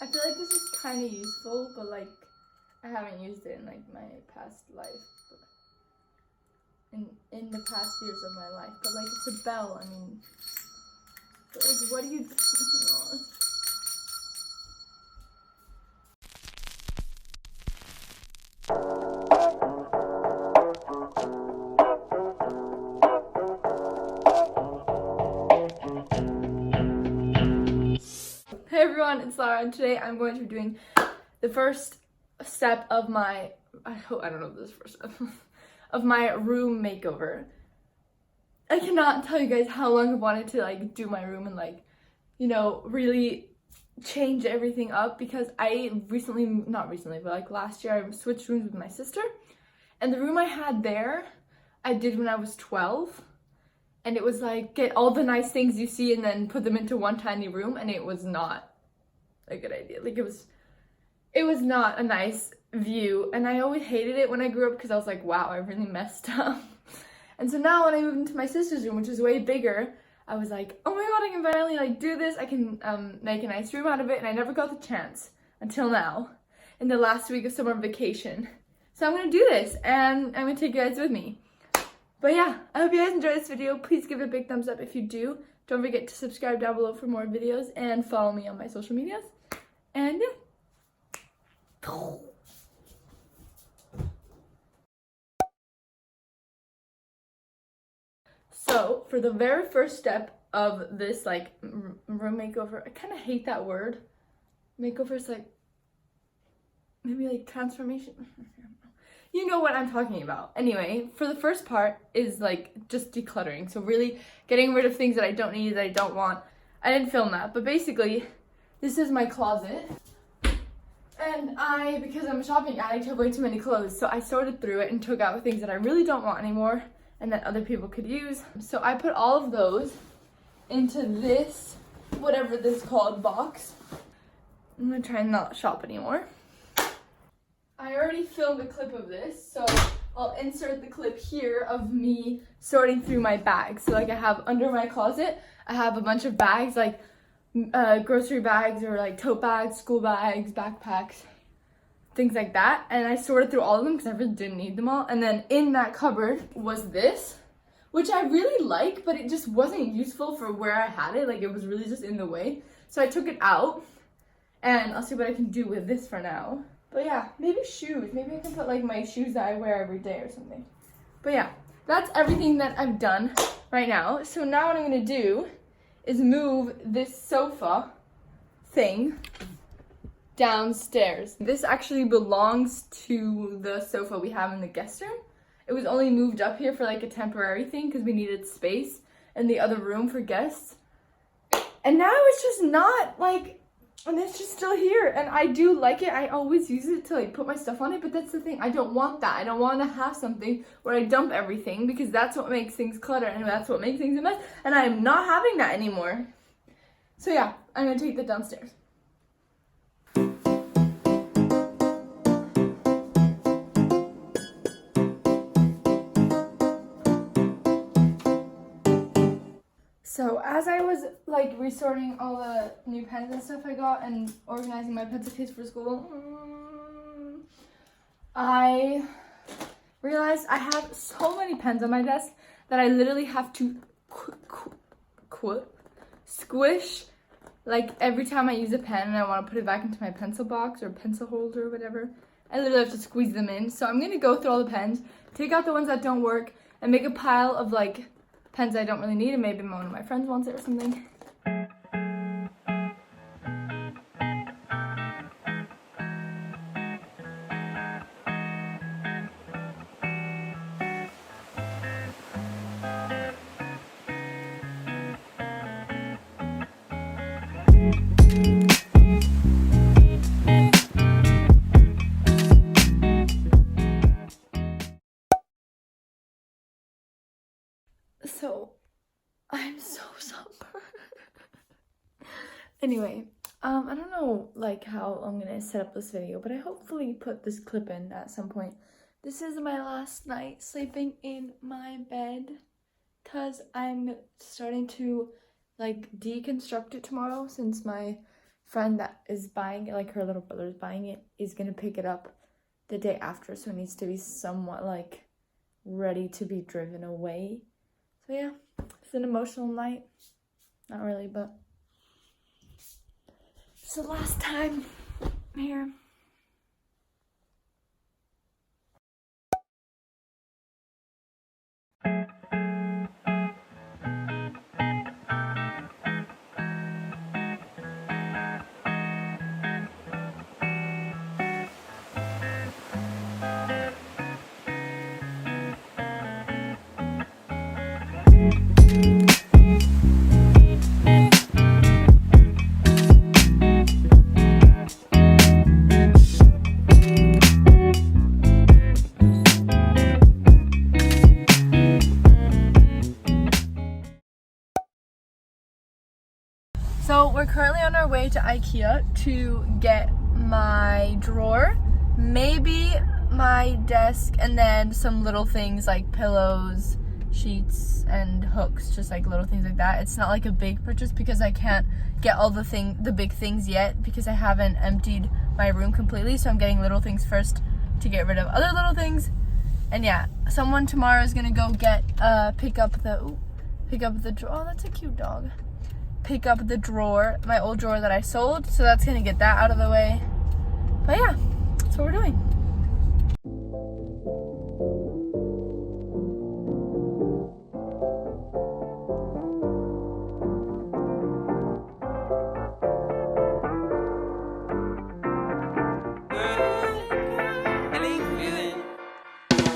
I feel like this is kind of useful, but like I haven't used it in like my past life, in the past years of my life. But like it's a bell. I mean, but like what do you? Hey everyone, it's Lara, and today I'm going to be doing the first step of my, I don't know if this is the first step, of my room makeover. I cannot tell you guys how long I've wanted to like do my room and like, you know, really change everything up, because I not recently, but like last year I switched rooms with my sister, and the room I had there, I did when I was 12. And it was like, get all the nice things you see and then put them into one tiny room, and it was not a good idea. Like it was not a nice view, and I always hated it when I grew up because I was like, wow, I really messed up. And so now when I moved into my sister's room, which is way bigger, I was like, oh my god, I can finally like do this. I can make a nice room out of it, and I never got the chance until now, in the last week of summer vacation. So I'm gonna do this, and I'm gonna take you guys with me. But yeah, I hope you guys enjoyed this video. Please give it a big thumbs up if you do. Don't forget to subscribe down below for more videos and follow me on my social medias. And yeah. So for the very first step of this like room makeover, I kind of hate that word. Makeover is like, maybe like transformation. You know what I'm talking about. Anyway, for the first part is like just decluttering. So really getting rid of things that I don't need, that I don't want. I didn't film that, but basically this is my closet. And because I'm a shopping addict, have way too many clothes. So I sorted through it and took out the things that I really don't want anymore and that other people could use. So I put all of those into this, whatever this is called, box. I'm gonna try and not shop anymore. I already filmed a clip of this, so I'll insert the clip here of me sorting through my bags. So like I have under my closet, I have a bunch of bags, like grocery bags or like tote bags, school bags, backpacks, things like that. And I sorted through all of them because I really didn't need them all. And then in that cupboard was this, which I really like, but it just wasn't useful for where I had it. Like it was really just in the way. So I took it out, and I'll see what I can do with this for now. But yeah, maybe shoes. Maybe I can put like my shoes that I wear every day or something. But yeah, that's everything that I've done right now. So now what I'm gonna do is move this sofa thing downstairs. This actually belongs to the sofa we have in the guest room. It was only moved up here for like a temporary thing because we needed space in the other room for guests. And now it's just not like, and it's just still here, and I do like it. I always use it to like put my stuff on it, but that's the thing, I don't want that. I don't want to have something where I dump everything, because that's what makes things clutter and that's what makes things a mess, and I am not having that anymore. So yeah, I'm gonna take that downstairs. So as I was like resorting all the new pens and stuff I got and organizing my pencil case for school, I realized I have so many pens on my desk that I literally have to squish like every time I use a pen and I want to put it back into my pencil box or pencil holder or whatever. I literally have to squeeze them in. So I'm going to go through all the pens, take out the ones that don't work, and make a pile of like pens I don't really need, and maybe one of my friends wants it or something. So, I'm so somber. Anyway, I don't know like how I'm gonna set up this video, but I hopefully put this clip in at some point. This is my last night sleeping in my bed, because I'm starting to like deconstruct it tomorrow, since my friend that is buying it, like her little brother is buying it, is gonna pick it up the day after, so it needs to be somewhat like ready to be driven away. So yeah, it's an emotional night. Not really, but it's the last time here. So we're currently on our way to IKEA to get my drawer, maybe my desk, and then some little things like pillows, sheets, and hooks, just like little things like that. It's not like a big purchase because I can't get all the big things yet because I haven't emptied my room completely, so I'm getting little things first to get rid of other little things. And yeah, someone tomorrow is gonna go get pick up the drawer. Oh, that's a cute dog. Pick up the drawer, my old drawer that I sold, so that's gonna get that out of the way. But yeah, that's what we're doing.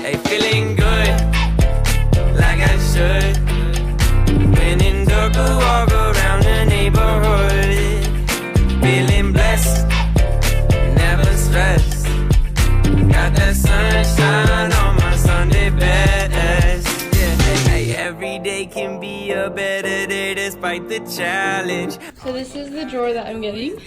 Hey, feeling good, like I should. When in dark, I walk around the neighborhood. Feeling blessed, never stressed. Got that sunshine on my Sunday best. Yeah, hey, every day can be a better day despite the challenge. So this is the drawer that I'm getting.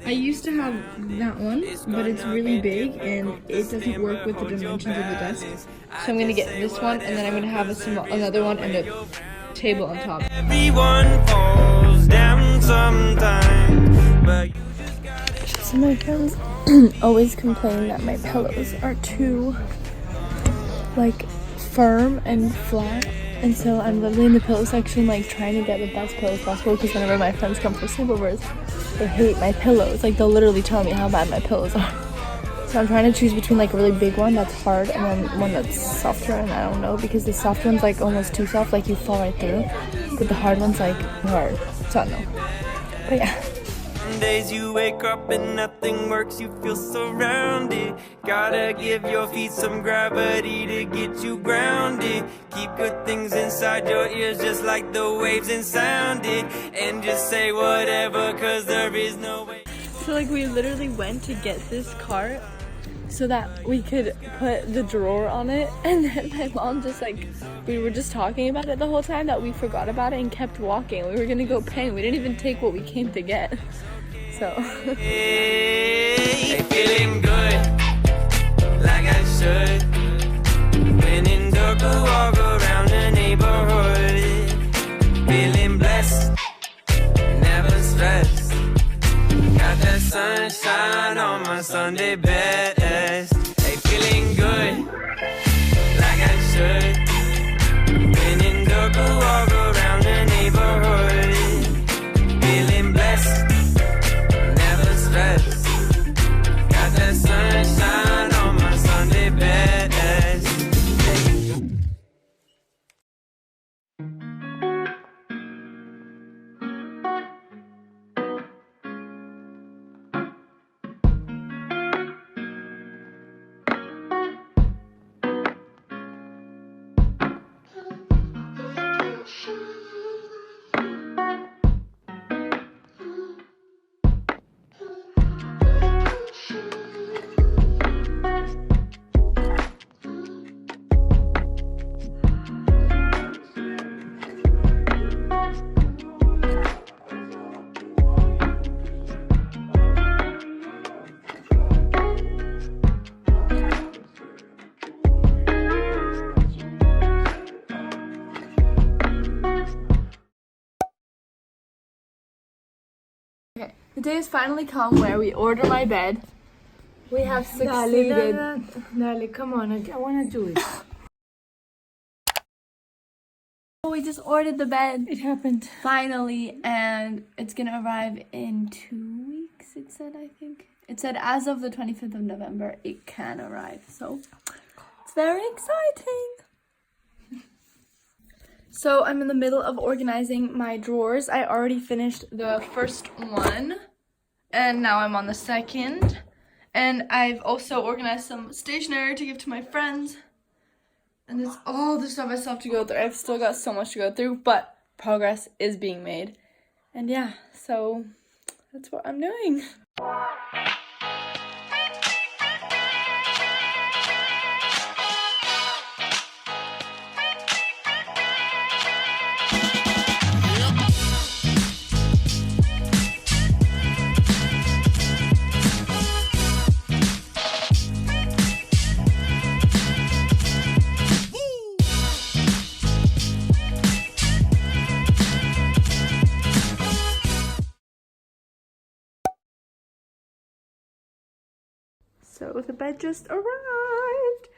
I used to have that one, but it's really big and it doesn't work with the dimensions of the desk. So I'm gonna get this one, and then I'm gonna have another one and a table on top. Everyone falls down sometime, but you just gotta. So my friends always complain that my pillows are too like firm and flat, and so I'm literally in the pillow section like trying to get the best pillows possible, because whenever my friends come for sleepovers, they hate my pillows. Like they'll literally tell me how bad my pillows are. So I'm trying to choose between like a really big one that's hard and then one that's softer, and I don't know, because the soft one's like almost too soft, like you fall right through, but the hard one's like hard, so I don't know. But yeah. Some days you wake up and nothing works, you feel surrounded. Gotta give your feet some gravity to get you grounded. Keep good things inside your ears just like the waves and sound it. And just say whatever, cause there is no way. So like we literally went to get this cart so that we could put the drawer on it, and then my mom just like, we were just talking about it the whole time that we forgot about it and kept walking. We were gonna go pay and we didn't even take what we came to get. So Hey, feeling good, like I should. When in dark, I walk around the neighborhood. Feeling blessed, never stressed. Got that sunshine on my Sunday best. Hey, feeling good, like I should. When in dark, I walk around the neighborhood. Feeling blessed, never stressed. Got that sunshine on my Sunday best. The day has finally come where we order my bed. We have succeeded. Dale, come on, I want to do it. We just ordered the bed. It happened. Finally, and it's gonna arrive in 2 weeks, it said, I think. It said as of the 25th of November, it can arrive. So, it's very exciting. So, I'm in the middle of organizing my drawers. I already finished the first one, and now I'm on the second. And I've also organized some stationery to give to my friends. And there's all the stuff I still have to go through. I've still got so much to go through, but progress is being made. And yeah, so that's what I'm doing. So the bed just arrived,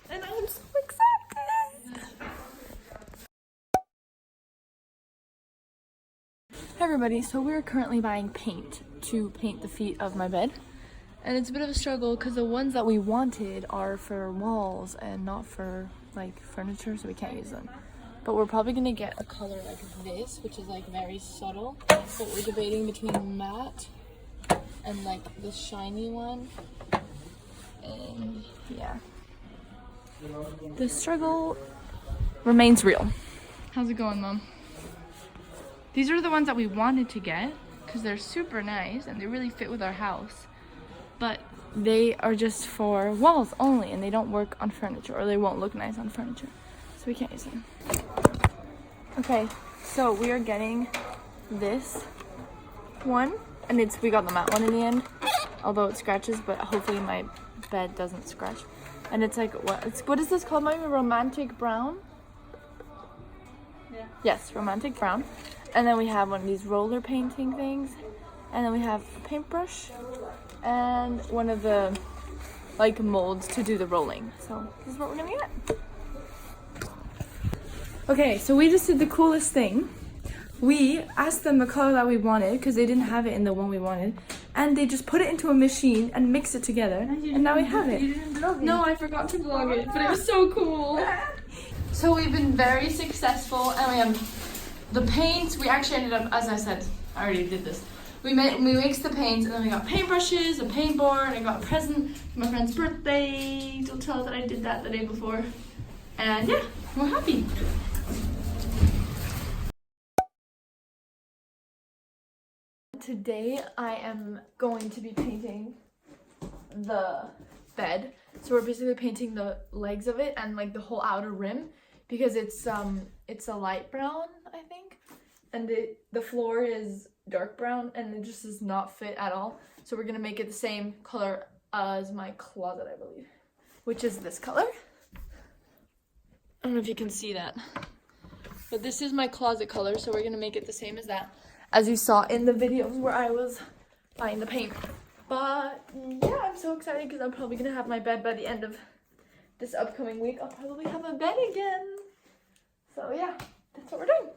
and I'm so excited. Hey everybody, so we're currently buying paint to paint the feet of my bed. And it's a bit of a struggle because the ones that we wanted are for walls and not for like furniture, so we can't use them. But we're probably gonna get a color like this, which is like very subtle. But we're debating between matte and like this shiny one. And yeah, the struggle remains real. How's it going, Mom? These are the ones that we wanted to get because they're super nice and they really fit with our house, but they are just for walls only and they don't work on furniture, or they won't look nice on furniture, so we can't use them. Okay, so we are getting this one, and we got the matte one in the end, although it scratches, but hopefully my bed doesn't scratch. And it's like, what is this called? Maybe romantic brown? Yeah. Yes, romantic brown. And then we have one of these roller painting things, and then we have a paintbrush and one of the like molds to do the rolling. So this is what we're gonna get. Okay, so we just did the coolest thing. We asked them the color that we wanted because they didn't have it in the one we wanted, and they just put it into a machine and mixed it together, and now we have it. No, I forgot to vlog it, but it was so cool. So we've been very successful, and we have the paints. We actually ended up, as I said, I already did this. We mixed the paints, and then we got paintbrushes, a paintboard, and I got a present for my friend's birthday. Don't tell her that I did that the day before. And yeah, we're happy. Today I am going to be painting the bed. So we're basically painting the legs of it and like the whole outer rim, because it's a light brown, I think, and the floor is dark brown, and it just does not fit at all. So we're gonna make it the same color as my closet, I believe, which is this color. I don't know if you can see that, but this is my closet color, so we're gonna make it the same as that, as you saw in the videos where I was buying the paint. But yeah, I'm so excited because I'm probably gonna have my bed by the end of this upcoming week. I'll probably have a bed again. So yeah, that's what we're doing.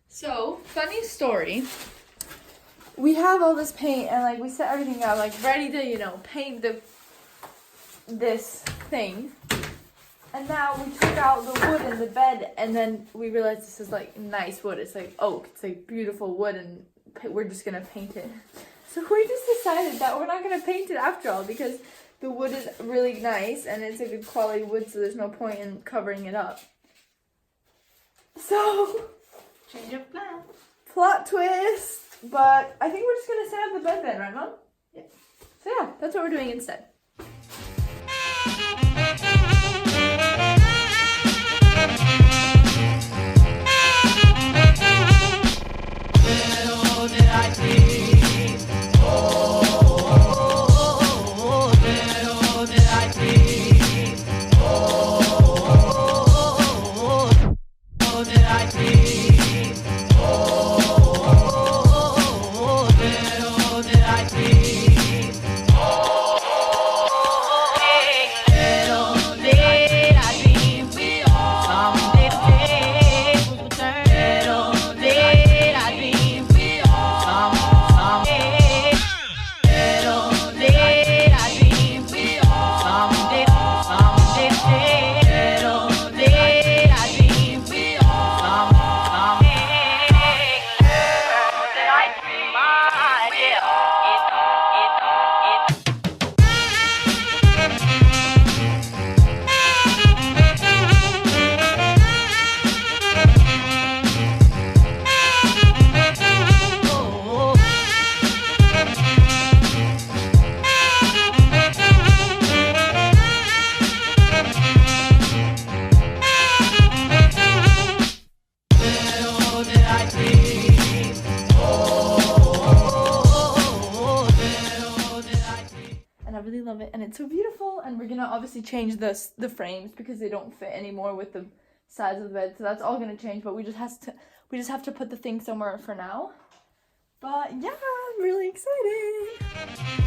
So, funny story. We have all this paint and like we set everything out like ready to, you know, paint this thing. And now we took out the wood in the bed, and then we realized this is like nice wood. It's like oak. It's like beautiful wood, and we're just gonna paint it. So we just decided that we're not gonna paint it after all, because the wood is really nice and it's a good quality wood, so there's no point in covering it up. So change of plan. Plot twist. But I think we're just gonna set up the bed then, right, Mom? Yeah. So yeah, that's what we're doing instead. so beautiful. And we're gonna obviously change the frames because they don't fit anymore with the size of the bed. So that's all gonna change. But we just have to put the thing somewhere for now. But yeah, I'm really excited.